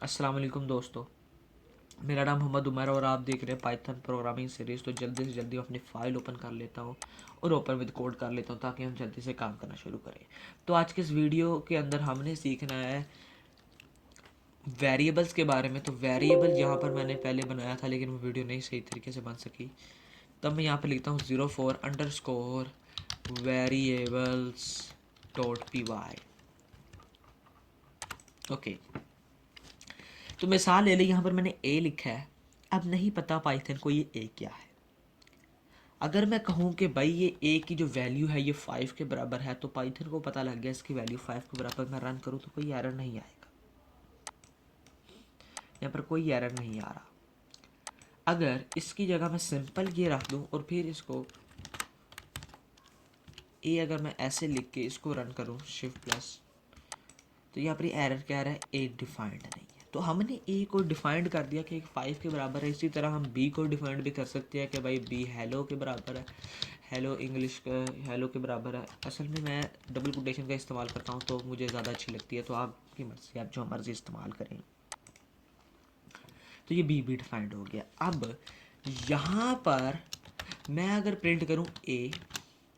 अस्सलाम वालेकुम दोस्तों, मेरा नाम मोहम्मद उमर और आप देख रहे हैं पाइथन प्रोग्रामिंग सीरीज़। तो जल्दी से जल्दी अपनी फ़ाइल ओपन कर लेता हूँ और ओपन विद कोड कर लेता हूँ ताकि हम जल्दी से काम करना शुरू करें। तो आज के इस वीडियो के अंदर हमने सीखना है वेरिएबल्स के बारे में। तो वेरिएबल यहाँ पर मैंने पहले बनाया था लेकिन वो वीडियो नहीं सही तरीके से बन सकी, तब मैं यहाँ पर लिखता हूँ 04_ वेरिएबल्स .py। ओके, तो मिसाल ले ली, यहाँ पर मैंने ए लिखा है। अब नहीं पता पाइथन को ये ए क्या है। अगर मैं कहूँ कि भाई ये ए की जो वैल्यू है ये 5 के बराबर है, तो पाइथन को पता लग गया इसकी वैल्यू 5 के बराबर। मैं रन करूँ तो कोई एरर नहीं आएगा, यहाँ पर कोई एरर नहीं आ रहा। अगर इसकी जगह मैं सिंपल ये रख दूँ और फिर इसको ए अगर मैं ऐसे लिख के इसको रन करूँ shift+, तो यहाँ पर एरर क्या आ रहा है, ए डिफाइंड नहीं है। तो हमने ए को डिफाइंड कर दिया कि 5 के बराबर है। इसी तरह हम बी को डिफाइंड भी कर सकते हैं कि भाई बी हेलो के बराबर है, हेलो इंग्लिश का हेलो के बराबर है। असल में मैं डबल कोटेशन का इस्तेमाल करता हूँ तो मुझे ज़्यादा अच्छी लगती है, तो आपकी मर्ज़ी, आप जो मर्ज़ी इस्तेमाल करें। तो ये बी डिफाइंड हो गया। अब यहाँ पर मैं अगर प्रिंट करूँ ए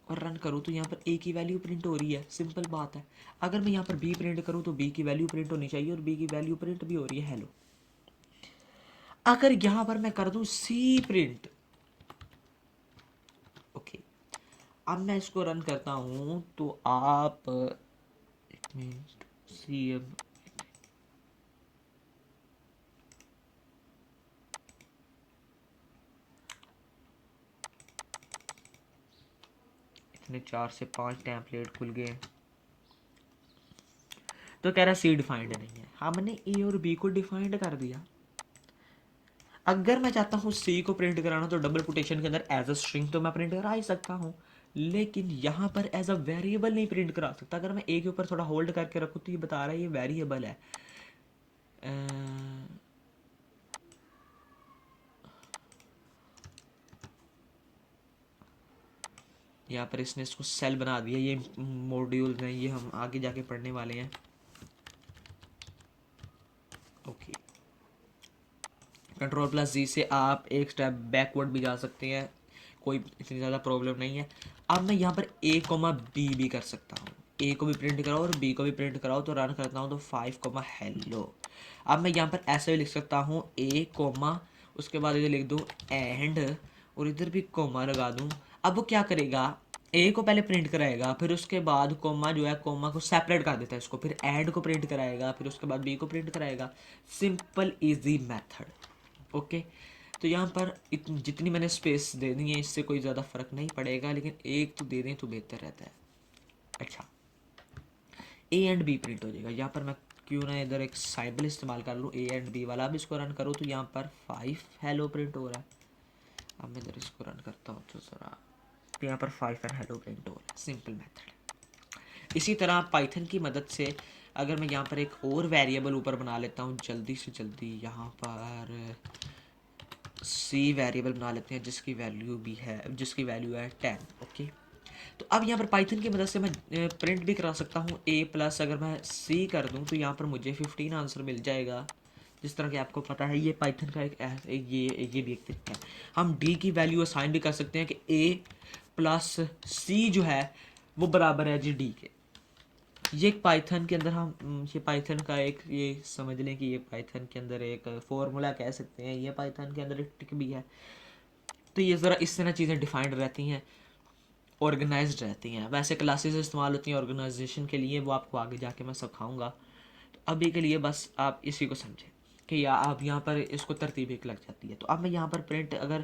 और रन करूँ तो यहाँ पर ए की वैल्यू प्रिंट हो रही है, सिंपल बात है। अगर मैं यहाँ पर बी प्रिंट करूँ तो बी की वैल्यू प्रिंट होनी चाहिए और बी की वैल्यू प्रिंट भी हो रही है, हेलो। अगर यहाँ पर मैं कर दूँ सी प्रिंट, ओके, अब मैं इसको रन करता हूँ तो आप एक मिनट, सी अब इतने 4 से 5 टेम्पलेट खुल गए। तो कह रहा सी डिफाइंड नहीं है। हमने ए और बी को डिफाइंड कर दिया। अगर मैं चाहता हूँ सी को प्रिंट कराना तो डबल कोटेशन के अंदर एज अ स्ट्रिंग तो मैं प्रिंट करा ही सकता हूँ, लेकिन यहाँ पर एज अ वेरिएबल नहीं प्रिंट करा सकता। अगर मैं ए के ऊपर थोड़ा होल्ड करके रखूँ तो ये बता रहा है ये वेरिएबल है। यहाँ पर इसने इसको सेल बना दिया। ये मॉड्यूल हैं, ये हम आगे जाके पढ़ने वाले हैं। ओके, Ctrl+Z से आप एक स्टेप बैकवर्ड भी जा सकते हैं, कोई इतनी ज़्यादा प्रॉब्लम नहीं है। अब मैं यहाँ पर ए कोमा बी भी कर सकता हूँ। ए को भी प्रिंट कराओ और बी को भी प्रिंट कराओ। तो रन करता हूँ तो 5 हेलो। अब मैं यहाँ पर ऐसे भी लिख सकता हूँ ए कोमा, उसके बाद इधर लिख दूँ एंड, और इधर भी कोमा लगा दूँ। अब वो क्या करेगा, ए को पहले प्रिंट कराएगा, फिर उसके बाद कोमा जो है कोमा को सेपरेट कर देता है इसको, फिर एंड को प्रिंट कराएगा, फिर उसके बाद बी को प्रिंट कराएगा। Simple easy method. ओके, तो यहाँ पर जितनी मैंने स्पेस दे दी है इससे कोई ज़्यादा फ़र्क नहीं पड़ेगा, लेकिन एक तो दे दें तो बेहतर रहता है। अच्छा, ए एंड बी प्रिंट हो जाएगा। यहाँ पर मैं क्यों ना इधर एक साइबल इस्तेमाल कर लूँ ए एंड बी वाला। अब इसको रन करूँ तो यहाँ पर 5 हेलो प्रिंट हो रहा है। अब मैं इधर इसको रन करता हूँ तो ज़रा, तो यहाँ पर 5 एंड हेलो प्रिंट हो रहा है। Simple method. इसी तरह पाइथन की मदद से अगर मैं यहाँ पर एक और वेरिएबल ऊपर बना लेता हूँ जल्दी से जल्दी, यहाँ पर सी वेरिएबल बना लेते हैं जिसकी वैल्यू भी है, जिसकी वैल्यू है 10। ओके, तो अब यहाँ पर पाइथन की मदद से मैं प्रिंट भी करा सकता हूँ ए प्लस। अगर मैं सी कर दूँ तो यहाँ पर मुझे 15 आंसर मिल जाएगा। जिस तरह कि आपको पता है ये पाइथन का ये भी एक तरीका है। हम डी की वैल्यू असाइन भी कर सकते हैं कि ए प्लस सी जो है वो बराबर है जी डी के। ये एक पाइथन के अंदर हम ये पाइथन का एक, ये समझ लें कि ये पाइथन के अंदर एक फॉर्मूला कह सकते हैं। ये पाइथन के अंदर एक ट्रिक भी है। तो ये ज़रा इस तरह चीज़ें डिफाइंड रहती हैं, ऑर्गेनाइज्ड रहती हैं। वैसे क्लासेस इस्तेमाल होती हैं ऑर्गेनाइजेशन के लिए, वो आपको आगे जाके मैं सिखाऊंगा। तो अभी के लिए बस आप इसी को समझें कि या आप यहाँ पर इसको तरतीब एक लग जाती है। तो अब मैं यहाँ पर प्रिंट अगर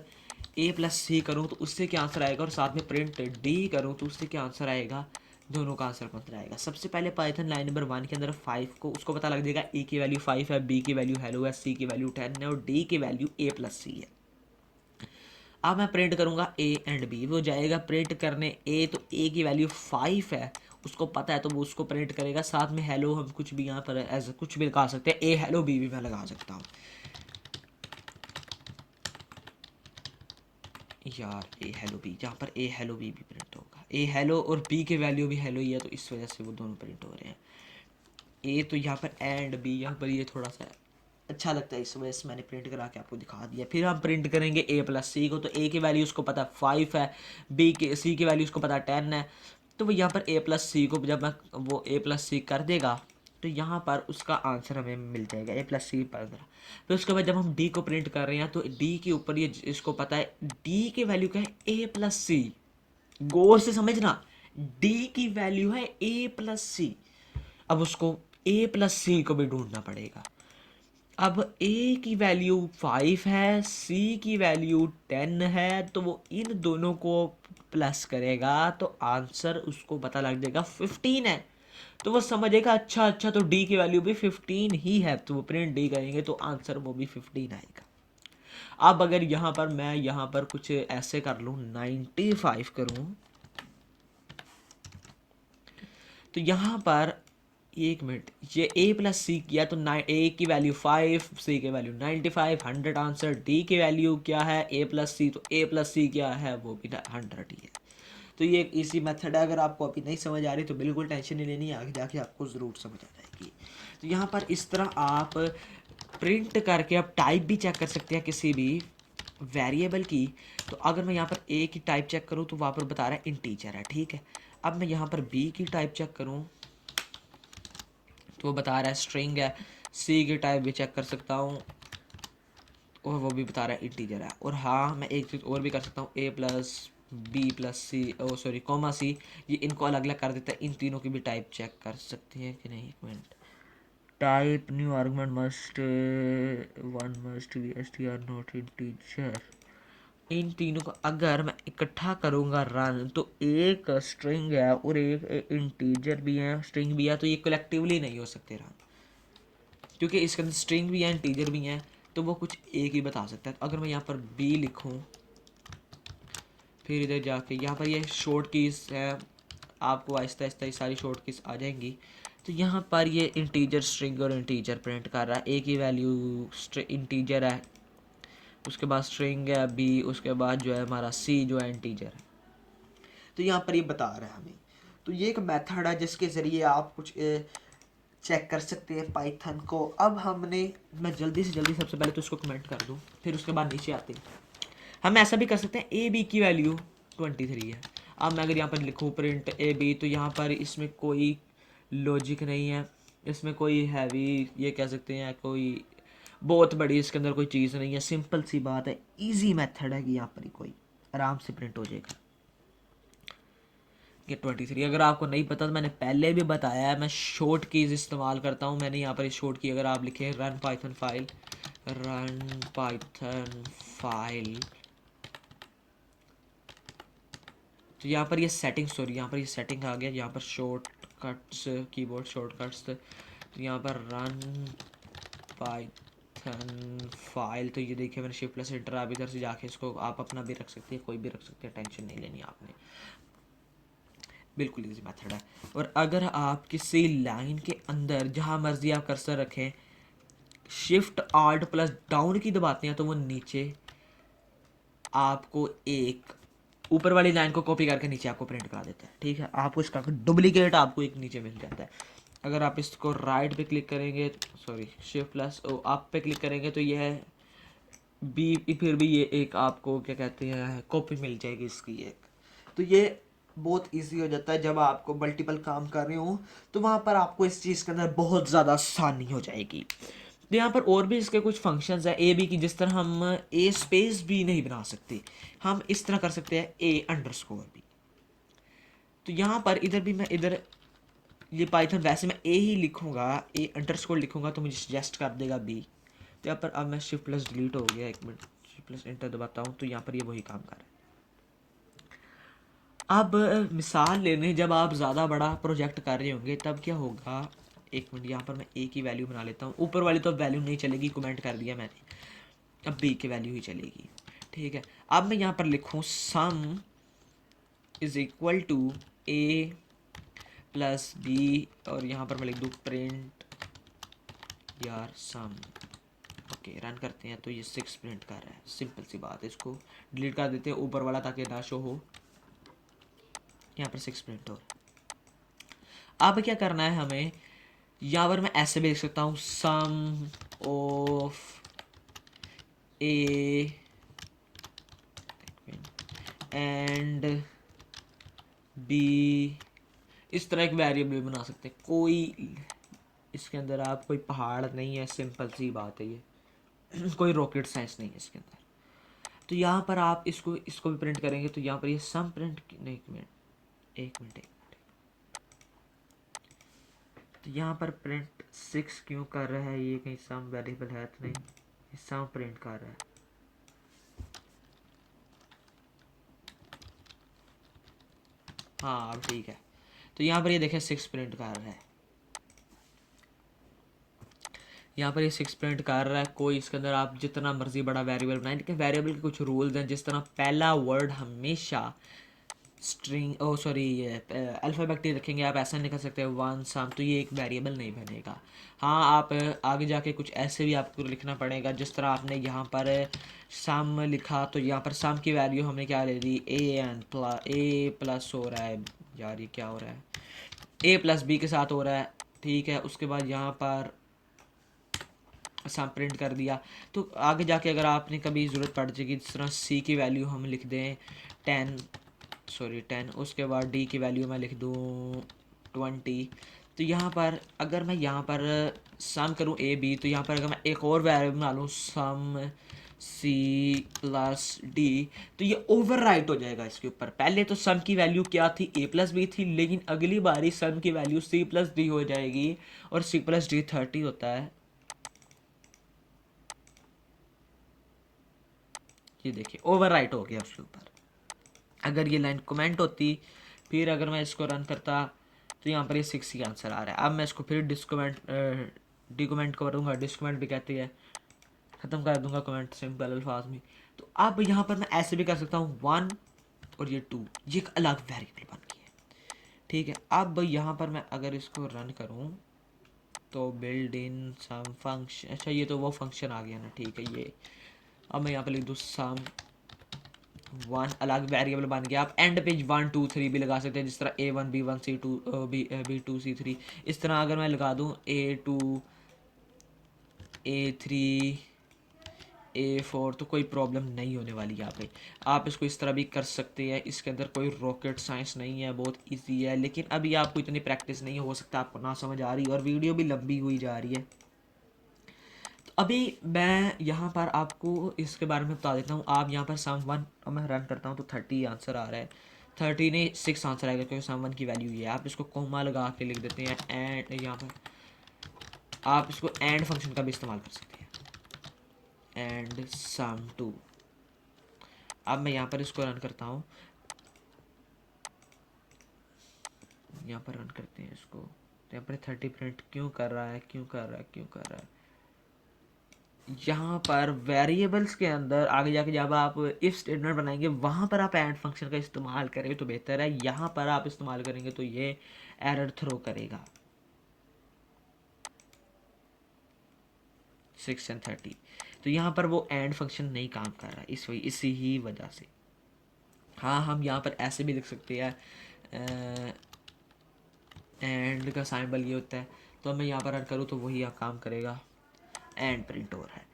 ए प्लस सी करूँ तो उससे क्या आंसर आएगा, और साथ में प्रिंट डी करूँ तो उससे क्या आंसर आएगा, दोनों का आंसर कौन सा आएगा। सबसे पहले पाइथन लाइन नंबर 1 के अंदर 5 को, उसको पता लग जाएगा ए की वैल्यू 5 है, बी की वैल्यू हेलो है, सी की वैल्यू 10 है और डी की वैल्यू ए प्लस सी है। अब मैं प्रिंट करूँगा ए एंड बी, वो जाएगा प्रिंट करने ए, तो ए की वैल्यू 5 है, उसको पता है तो वो उसको प्रिंट करेगा। साथ में हेलो हम कुछ भी यहाँ पर एज कुछ भी लगा सकते हैं, ए हेलो बी भी मैं लगा सकता हूँ। यार ए हेलो बी, यहाँ पर ए हेलो बी भी प्रिंट होगा। ए हेलो और बी के वैल्यू भी हेलो ही है, तो इस वजह से वो दोनों प्रिंट हो रहे हैं। ए तो यहाँ पर एंड बी, यहाँ पर ये थोड़ा सा अच्छा लगता है, इस वजह से मैंने प्रिंट करा के आपको दिखा दिया। फिर हम प्रिंट करेंगे ए प्लस सी को, तो ए की वैल्यू उसको पता 5 है, बी की सी की वैल्यू उसको पता 10 है। तो वो यहाँ पर ए प्लस सी को जब मैं वो ए प्लस सी कर देगा तो यहाँ पर उसका आंसर हमें मिल जाएगा ए प्लस सी 15। फिर उसके बाद जब हम डी को प्रिंट कर रहे हैं तो डी के ऊपर ये इसको पता है डी की वैल्यू क्या है ए प्लस सी। गौर से समझना, डी की वैल्यू है ए प्लस सी। अब उसको ए प्लस सी को भी ढूंढना पड़ेगा। अब ए की वैल्यू 5 है, सी की वैल्यू 10 है, तो वो इन दोनों को प्लस करेगा तो आंसर उसको पता लग जाएगा 15 है। तो वो समझेगा अच्छा अच्छा तो डी की वैल्यू भी 15 ही है, तो वो प्रिंट डी करेंगे तो आंसर वो भी 15 आएगा। अब अगर यहाँ पर मैं यहाँ पर कुछ ऐसे कर लूँ 95 करूँ, तो यहाँ पर एक मिनट, ये ए प्लस सी किया तो ए की वैल्यू 5, सी की वैल्यू 95, 100 आंसर। डी की वैल्यू क्या है ए प्लस सी, तो ए प्लस सी क्या है वो भी 100 ही है। तो ये एक इजी मेथड है, अगर आपको अभी नहीं समझ आ रही तो बिल्कुल टेंशन नहीं लेनी, आगे जाके आपको ज़रूर समझ आ जाएगी। तो यहाँ पर इस तरह आप प्रिंट करके आप टाइप भी चेक कर सकते हैं किसी भी वेरिएबल की। तो अगर मैं यहाँ पर ए की टाइप चेक करूँ तो वहाँ पर बता रहा है इंटीजर है, ठीक है। अब मैं यहाँ पर बी की टाइप चेक करूँ तो वो बता रहा है स्ट्रिंग है। सी की टाइप भी चेक कर सकता हूँ और वो भी बता रहा है इंटीजर है। और हाँ, मैं एक चीज़ और भी कर सकता हूँ, ए प्लस बी प्लस सी, ओ सॉरी कॉमा सी, ये इनको अलग अलग कर देता है। इन तीनों की भी टाइप चेक कर सकते हैं कि नहीं, एक minute. Type new argument must one must be S T R not integer. इन तीनों को अगर मैं इकट्ठा करूँगा रन, तो एक स्ट्रिंग है और एक इंटीजर भी है, स्ट्रिंग भी है, तो ये कलेक्टिवली नहीं हो सकते रन, क्योंकि इसके अंदर स्ट्रिंग भी है इंटीजर भी है, तो वो कुछ एक ही बता सकता है। तो अगर मैं यहाँ पर बी लिखूँ, फिर इधर जाके यहाँ पर ये शॉर्ट कीज है, आपको आहिस्ता आहिस्ता ये सारी शॉर्ट कीज आ जाएंगी। तो यहाँ पर ये इंटीजर स्ट्रिंग और इंटीजर प्रिंट कर रहा है, ए की वैल्यू इंटीजर है, उसके बाद स्ट्रिंग है बी, उसके बाद जो है हमारा सी जो है इंटीजर है। तो यहाँ पर ये बता रहा है हमें। तो ये एक मेथड है जिसके ज़रिए आप कुछ चेक कर सकते हैं पाइथन को। अब मैं जल्दी से जल्दी सबसे पहले तो उसको कमेंट कर दूँ, फिर उसके बाद नीचे आते हैं। हम ऐसा भी कर सकते हैं ए बी की वैल्यू 23 है। अब मैं अगर यहाँ पर लिखूँ प्रिंट ए बी, तो यहाँ पर इसमें कोई लॉजिक नहीं है, इसमें कोई हैवी ये कह सकते हैं कोई बहुत बड़ी इसके अंदर कोई चीज़ नहीं है, सिंपल सी बात है, इजी मेथड है कि यहाँ पर ही कोई आराम से प्रिंट हो जाएगा। ये 23 अगर आपको नहीं पता तो मैंने पहले भी बताया है, मैं शॉर्ट कीज़ इस्तेमाल करता हूँ। मैंने यहाँ पर इस शॉर्ट की अगर आप लिखें run Python file, run Python file, तो यहाँ पर ये सेटिंग, सॉरी यहाँ पर ये सेटिंग आ गया, यहाँ पर शॉर्टकट्स, कीबोर्ड शॉर्टकट्स, तो यहाँ पर रन पाइथन फाइल, तो ये देखिए मैंने शिफ्ट प्लस एंटर, आप इधर से जाके इसको आप अपना भी रख सकते हैं, कोई भी रख सकते हैं, टेंशन नहीं लेनी आपने, बिल्कुल इजी मेथड है। और अगर आप किसी लाइन के अंदर जहाँ मर्जी आप कर्सर रखें, शिफ्ट आल्ट प्लस डाउन की दबाते हैं तो वो नीचे आपको एक ऊपर वाली लाइन को कॉपी करके नीचे आपको प्रिंट करा देता है, ठीक है। आपको इसका डुप्लीकेट आपको एक नीचे मिल जाता है। अगर आप इसको राइट पे क्लिक करेंगे, सॉरी शिफ्ट प्लस अप पे क्लिक करेंगे तो यह है बी, फिर भी ये एक आपको क्या कहते हैं कॉपी मिल जाएगी इसकी एक। तो ये बहुत इजी हो जाता है जब आपको मल्टीपल काम कर रहे हो, तो वहाँ पर आपको इस चीज़ के अंदर बहुत ज़्यादा आसानी हो जाएगी। तो यहाँ पर और भी इसके कुछ फंक्शंस है ए बी की, जिस तरह हम ए स्पेस भी नहीं बना सकते, हम इस तरह कर सकते हैं ए अंडरस्कोर भी। तो यहाँ पर इधर भी मैं इधर ये पाइथन वैसे मैं ए ही लिखूँगा, ए अंडरस्कोर लिखूँगा तो मुझे सजेस्ट कर देगा बी। तो यहाँ पर अब मैं शिफ्ट प्लस डिलीट हो गया, एक मिनट, शिफ्ट प्लस एंटर दबाता हूँ तो यहाँ पर ये वही काम कर रहा है। अब मिसाल लेने जब आप ज़्यादा बड़ा प्रोजेक्ट कर रहे होंगे तब क्या होगा, एक मिनट, यहाँ पर मैं ए की वैल्यू बना लेता हूँ, ऊपर वाली तो वैल्यू नहीं चलेगी, कमेंट कर दिया मैंने, अब बी की वैल्यू ही चलेगी, ठीक है। अब मैं यहाँ पर लिखूँ sum is equal to A plus B, और यहाँ पर मैं लिख दूँ प्रिंट यार सम, ओके रन करते हैं तो ये 6 प्रिंट कर रहा है, सिंपल सी बात है। इसको डिलीट कर देते हैं ऊपर वाला ताकि ना शो हो, यहाँ पर 6 प्रिंट हो। अब क्या करना है हमें, यहाँ पर मैं ऐसे भी लिख सकता हूँ सम ए एंड बी, इस तरह एक वेरिएबल बना सकते हैं। कोई इसके अंदर आप कोई पहाड़ नहीं है, सिंपल सी बात है ये कोई रॉकेट साइंस नहीं है इसके अंदर। तो यहाँ पर आप इसको इसको भी प्रिंट करेंगे तो यहाँ पर ये सम प्रिंट नहीं, एक मिनट। तो यहाँ पर प्रिंट 6 क्यों कर रहा है, ये कहीं सम वेरिएबल है तो नहीं, ये सम प्रिंट कर रहा है। हाँ अब ठीक है। तो यहाँ पर ये देखें 6 प्रिंट कर रहा है, यहाँ पर ये 6 प्रिंट कर रहा है। कोई इसके अंदर आप जितना मर्जी बड़ा वेरिएबल बनाएं, लेकिन वेरिएबल के कुछ रूल्स हैं। जिस तरह पहला वर्ड हमेशा स्ट्रिंग ओ सॉरी ये अल्फ़ाबेट रखेंगे, आप ऐसा नहीं कर सकते वन सम, तो ये एक वेरिएबल नहीं बनेगा। हाँ आप आगे जाके कुछ ऐसे भी आपको लिखना पड़ेगा, जिस तरह आपने यहाँ पर सम लिखा तो यहाँ पर सम की वैल्यू हमने क्या ले ली, ए प्लस हो रहा है, यार ये क्या हो रहा है, ए प्लस बी के साथ हो रहा है, ठीक है। उसके बाद यहाँ पर सम प्रिंट कर दिया। तो आगे जाके अगर आपने कभी ज़रूरत पड़ जाएगी, जिस तरह सी की वैल्यू हम लिख दें 10, उसके बाद डी की वैल्यू मैं लिख दूँ 20। तो यहाँ पर अगर मैं यहाँ पर सम करूँ ए बी, तो यहाँ पर अगर मैं एक और वैल्यू बना लूँ सम सी प्लस डी, तो ये ओवरराइट हो जाएगा इसके ऊपर। पहले तो सम की वैल्यू क्या थी, ए प्लस बी थी, लेकिन अगली बारी सम की वैल्यू सी प्लस डी हो जाएगी, और सी प्लस डी 30 होता है। ये देखिए ओवरराइट हो गया उसके ऊपर। अगर ये लाइन कमेंट होती, फिर अगर मैं इसको रन करता, तो यहाँ पर ये 6 ही आंसर आ रहा है। अब मैं इसको फिर डिकमेंट करूँगा, डिस्कमेंट भी कहती है, ख़त्म कर दूंगा कमेंट सिंपल अल्फाज में। तो अब यहाँ पर मैं ऐसे भी कर सकता हूँ 1 और ये 2, ये एक अलग वेरिएबल बन गई है, ठीक है। अब यहाँ पर मैं अगर इसको रन करूँ तो बिल्ड इन सम फंक्शन, अच्छा ये तो वो फंक्शन आ गया ना, ठीक है। ये अब मैं यहाँ पर लिख दूँ सम 1, अलग वेरिएबल बन गया। आप एंड पेज 1 2 3 भी लगा सकते हैं, जिस तरह A1 B1 C2 B2 C3। इस तरह अगर मैं लगा दूँ A2 A3 A4, तो कोई प्रॉब्लम नहीं होने वाली यहाँ पे। आप इसको इस तरह भी कर सकते हैं, इसके अंदर कोई रॉकेट साइंस नहीं है, बहुत इजी है। लेकिन अभी आपको इतनी प्रैक्टिस नहीं हो सकता, आपको ना समझ आ रही, और वीडियो भी लंबी हुई जा रही है। तो अभी मैं यहाँ पर आपको इसके बारे में बता देता हूँ। आप यहाँ पर सम 1 मैं रन करता हूँ तो 30 आंसर आ रहा है, 30 नहीं 6 आंसर आएगा, क्योंकि सम 1 की वैल्यू ये है। आप इसको कोमा लगा के लिख देते हैं, एंड यहाँ पर आप इसको एंड फंक्शन का भी इस्तेमाल कर सकते हैं, एंड सम 2। अब मैं यहाँ पर इसको रन करता हूँ, यहाँ पर रन करते हैं इसको, तो यहाँ पर 30 प्रिंट क्यों कर रहा है, क्यों कर रहा है, क्यों कर रहा है। यहाँ पर वेरिएबल्स के अंदर आगे जाके जब आप इफ स्टेटमेंट बनाएंगे, वहाँ पर आप एंड फंक्शन का इस्तेमाल करेंगे तो बेहतर है। यहाँ पर आप इस्तेमाल करेंगे तो ये एरर थ्रो करेगा। 6 और 30, तो यहाँ पर वो एंड फंक्शन नहीं काम कर रहा है, इसी ही वजह से। हाँ हम यहाँ पर ऐसे भी लिख सकते हैं, एंड का सिंबल ये होता है, तो मैं यहाँ पर रन करूँ तो वही काम करेगा, एंड प्रिंट हो रहा है।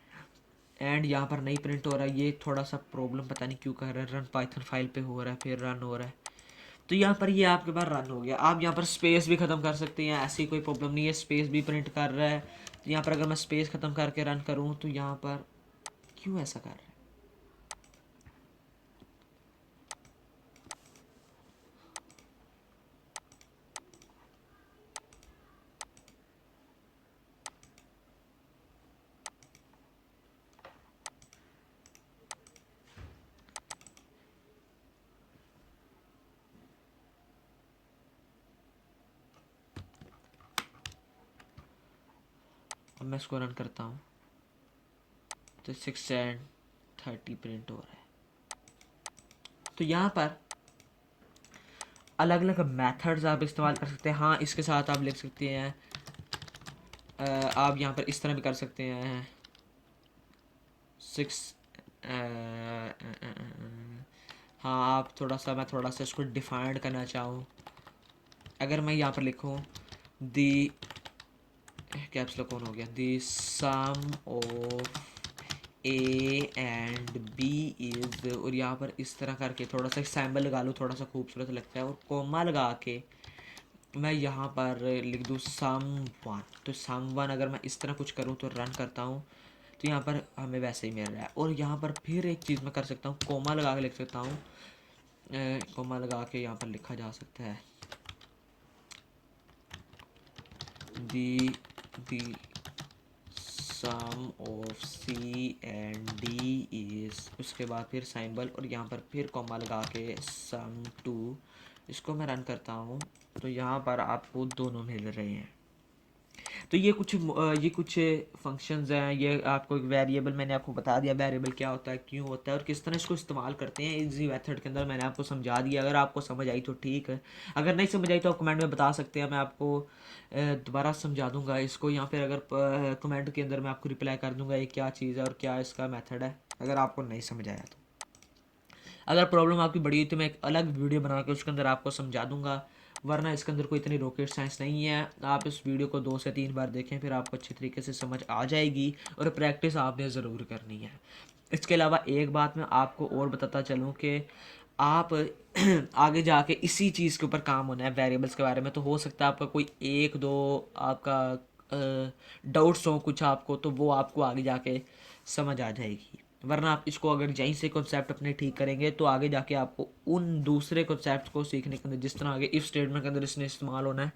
एंड यहाँ पर नहीं प्रिंट हो रहा है, ये थोड़ा सा प्रॉब्लम पता नहीं क्यों कर रहा है। रन पाइथन फाइल पे हो रहा है, फिर रन हो रहा है। तो यहाँ पर ये आपके पास रन हो गया। आप यहाँ पर स्पेस भी ख़त्म कर सकते हैं, ऐसी कोई प्रॉब्लम नहीं है, स्पेस भी प्रिंट कर रहा है। तो यहाँ पर अगर मैं स्पेस ख़त्म करके रन करूँ तो यहाँ पर क्यों ऐसा कर रहा है। अब मैं इसको रन करता हूँ तो 6 एंड 30 प्रिंट हो रहा है। तो यहाँ पर अलग अलग मेथड्स आप इस्तेमाल कर सकते हैं। हाँ इसके साथ आप लिख सकते हैं, आप यहाँ पर इस तरह भी कर सकते हैं 6। हाँ आप मैं थोड़ा सा इसको डिफाइंड करना चाहूँ। अगर मैं यहाँ पर लिखूँ दी कैप्स लॉक ऑन हो गया, the sum of A and B is, और यहाँ पर इस तरह करके थोड़ा सा सैम्बल लगा लूँ, थोड़ा सा खूबसूरत लगता है, और कोमा लगा के मैं यहाँ पर लिख दूँ सम 1। तो सम 1 अगर मैं इस तरह कुछ करूँ तो रन करता हूँ तो यहाँ पर हमें वैसे ही मिल रहा है। और यहाँ पर फिर एक चीज़ मैं कर सकता हूँ, कोमा लगा के लिख सकता हूँ, कोमा लगा के यहाँ पर लिखा जा सकता है the sum of C and D is, उसके बाद फिर साइंबल और यहाँ पर फिर कॉमा लगा के सम 2। इसको मैं रन करता हूँ तो यहाँ पर आपको दोनों मिल रहे हैं। तो ये कुछ फंक्शंस हैं, ये आपको एक वेरिएबल मैंने आपको बता दिया वेरिएबल क्या होता है, क्यों होता है और किस तरह इसको इस्तेमाल करते हैं इजी मेथड के अंदर, मैंने आपको समझा दिया। अगर आपको समझ आई तो ठीक है, अगर नहीं समझ आई तो आप कमेंट में बता सकते हैं, मैं आपको दोबारा समझा दूंगा इसको, या फिर अगर कमेंट के अंदर मैं आपको रिप्लाई कर दूंगा ये क्या चीज़ है और क्या इसका मेथड है, अगर आपको नहीं समझ आया तो। अगर प्रॉब्लम आपकी बड़ी हुई तो मैं एक अलग वीडियो बना के उसके अंदर आपको समझा दूंगा, वरना इसके अंदर कोई इतनी रॉकेट साइंस नहीं है। आप इस वीडियो को 2 से 3 बार देखें, फिर आपको अच्छी तरीके से समझ आ जाएगी और प्रैक्टिस आपने ज़रूर करनी है। इसके अलावा एक बात मैं आपको और बताता चलूँ कि आप आगे जाके इसी चीज़ के ऊपर काम होना है वेरिएबल्स के बारे में, तो हो सकता है आपका कोई एक दो आपका डाउट्स हो कुछ आपको, तो वो आपको आगे जाके समझ आ जाएगी। वरना आप इसको अगर यहीं से कॉन्सेप्ट अपने ठीक करेंगे तो आगे जाके आपको उन दूसरे कॉन्सेप्ट को सीखने के अंदर, जिस तरह आगे इफ स्टेटमेंट के अंदर इसने इस्तेमाल होना है,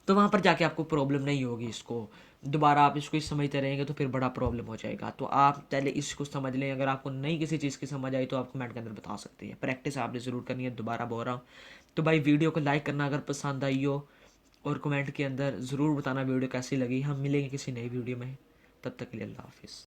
तो वहाँ पर जाके आपको प्रॉब्लम नहीं होगी। इसको दोबारा आप इसको समझते रहेंगे तो फिर बड़ा प्रॉब्लम हो जाएगा। तो आप पहले इसको समझ लें, अगर आपको नई किसी चीज़ की समझ आई तो आप कमेंट के अंदर बता सकते हैं। प्रैक्टिस आपने ज़रूर करनी है, दोबारा बोल रहा हूँ। तो भाई वीडियो को लाइक करना अगर पसंद आई हो, और कमेंट के अंदर ज़रूर बताना वीडियो कैसी लगी। हम मिलेंगे किसी नई वीडियो में, तब तक के लिए अल्लाह हाफिज़।